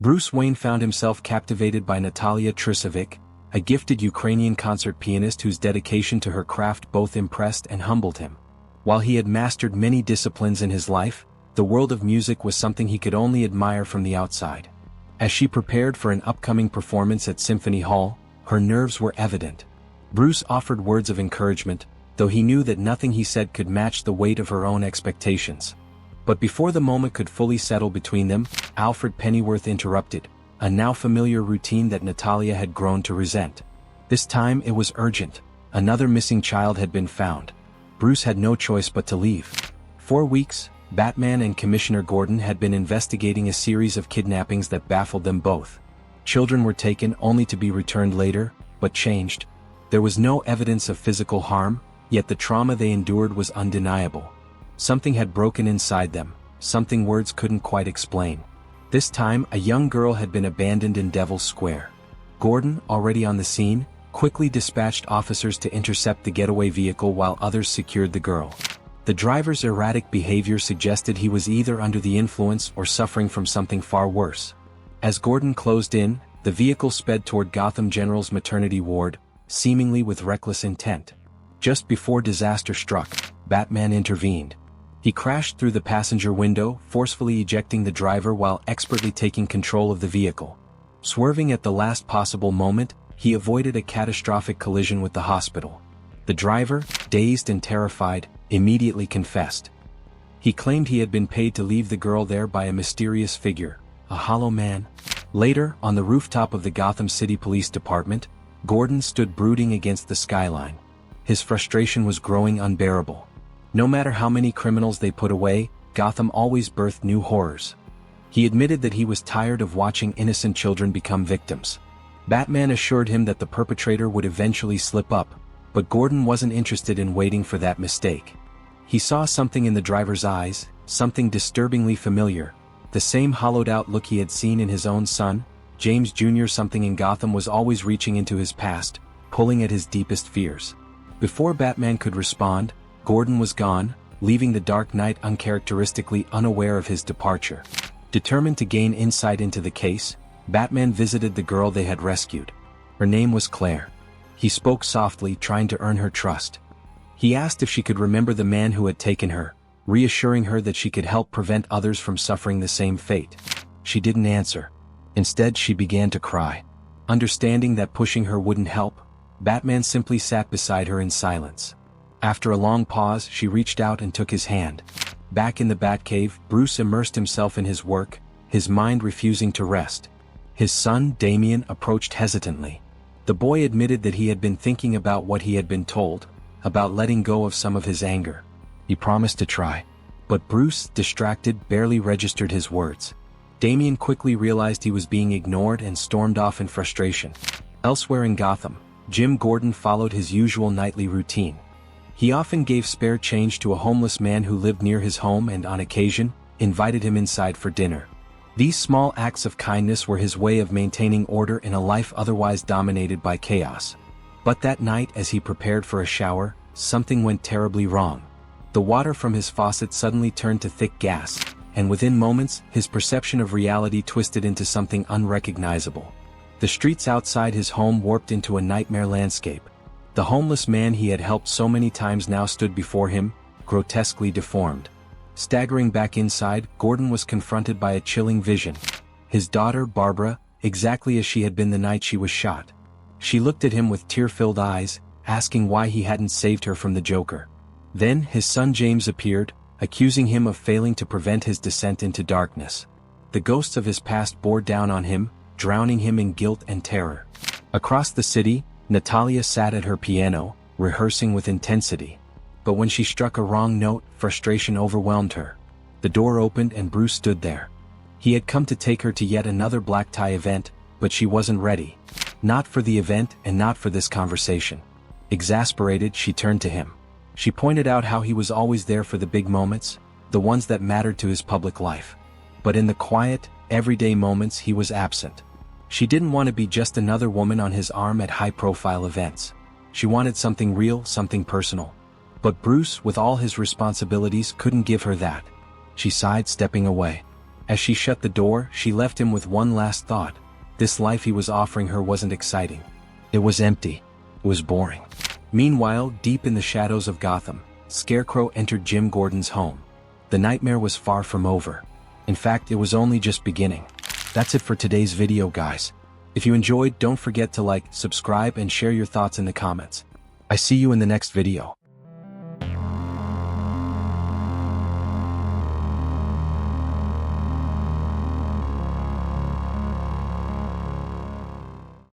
Bruce Wayne found himself captivated by Natalia Trisovic, a gifted Ukrainian concert pianist whose dedication to her craft both impressed and humbled him. While he had mastered many disciplines in his life, the world of music was something he could only admire from the outside. As she prepared for an upcoming performance at Symphony Hall, her nerves were evident. Bruce offered words of encouragement, though he knew that nothing he said could match the weight of her own expectations. But before the moment could fully settle between them, Alfred Pennyworth interrupted, a now familiar routine that Natalia had grown to resent. This time it was urgent. Another missing child had been found. Bruce had no choice but to leave. 4 weeks, Batman and Commissioner Gordon had been investigating a series of kidnappings that baffled them both. Children were taken only to be returned later, but changed. There was no evidence of physical harm, yet the trauma they endured was undeniable. Something had broken inside them, something words couldn't quite explain. This time, a young girl had been abandoned in Devil's Square. Gordon, already on the scene, quickly dispatched officers to intercept the getaway vehicle while others secured the girl. The driver's erratic behavior suggested he was either under the influence or suffering from something far worse. As Gordon closed in, the vehicle sped toward Gotham General's maternity ward, seemingly with reckless intent. Just before disaster struck, Batman intervened. He crashed through the passenger window, forcefully ejecting the driver while expertly taking control of the vehicle. Swerving at the last possible moment, he avoided a catastrophic collision with the hospital. The driver, dazed and terrified, immediately confessed. He claimed he had been paid to leave the girl there by a mysterious figure, a hollow man. Later, on the rooftop of the Gotham City Police Department, Gordon stood brooding against the skyline. His frustration was growing unbearable. No matter how many criminals they put away, Gotham always birthed new horrors. He admitted that he was tired of watching innocent children become victims. Batman assured him that the perpetrator would eventually slip up, but Gordon wasn't interested in waiting for that mistake. He saw something in the driver's eyes, something disturbingly familiar, the same hollowed-out look he had seen in his own son, James Jr. Something in Gotham was always reaching into his past, pulling at his deepest fears. Before Batman could respond, Gordon was gone, leaving the Dark Knight uncharacteristically unaware of his departure. Determined to gain insight into the case, Batman visited the girl they had rescued. Her name was Claire. He spoke softly, trying to earn her trust. He asked if she could remember the man who had taken her, reassuring her that she could help prevent others from suffering the same fate. She didn't answer. Instead, she began to cry. Understanding that pushing her wouldn't help, Batman simply sat beside her in silence. After a long pause, she reached out and took his hand. Back in the Batcave, Bruce immersed himself in his work, his mind refusing to rest. His son, Damian, approached hesitantly. The boy admitted that he had been thinking about what he had been told, about letting go of some of his anger. He promised to try. But Bruce, distracted, barely registered his words. Damian quickly realized he was being ignored and stormed off in frustration. Elsewhere in Gotham, Jim Gordon followed his usual nightly routine. He often gave spare change to a homeless man who lived near his home and, on occasion, invited him inside for dinner. These small acts of kindness were his way of maintaining order in a life otherwise dominated by chaos. But that night, as he prepared for a shower, something went terribly wrong. The water from his faucet suddenly turned to thick gas, and within moments, his perception of reality twisted into something unrecognizable. The streets outside his home warped into a nightmare landscape. The homeless man he had helped so many times now stood before him, grotesquely deformed. Staggering back inside, Gordon was confronted by a chilling vision. His daughter, Barbara, exactly as she had been the night she was shot. She looked at him with tear-filled eyes, asking why he hadn't saved her from the Joker. Then, his son James appeared, accusing him of failing to prevent his descent into darkness. The ghosts of his past bore down on him, drowning him in guilt and terror. Across the city, Natalia sat at her piano, rehearsing with intensity. But when she struck a wrong note, frustration overwhelmed her. The door opened and Bruce stood there. He had come to take her to yet another black tie event, but she wasn't ready. Not for the event and not for this conversation. Exasperated, she turned to him. She pointed out how he was always there for the big moments, the ones that mattered to his public life. But in the quiet, everyday moments he was absent. She didn't want to be just another woman on his arm at high-profile events. She wanted something real, something personal. But Bruce, with all his responsibilities, couldn't give her that. She sighed, stepping away. As she shut the door, she left him with one last thought. This life he was offering her wasn't exciting. It was empty. It was boring. Meanwhile, deep in the shadows of Gotham, Scarecrow entered Jim Gordon's home. The nightmare was far from over. In fact, it was only just beginning. That's it for today's video, guys. If you enjoyed, don't forget to like, subscribe, and share your thoughts in the comments. I see you in the next video.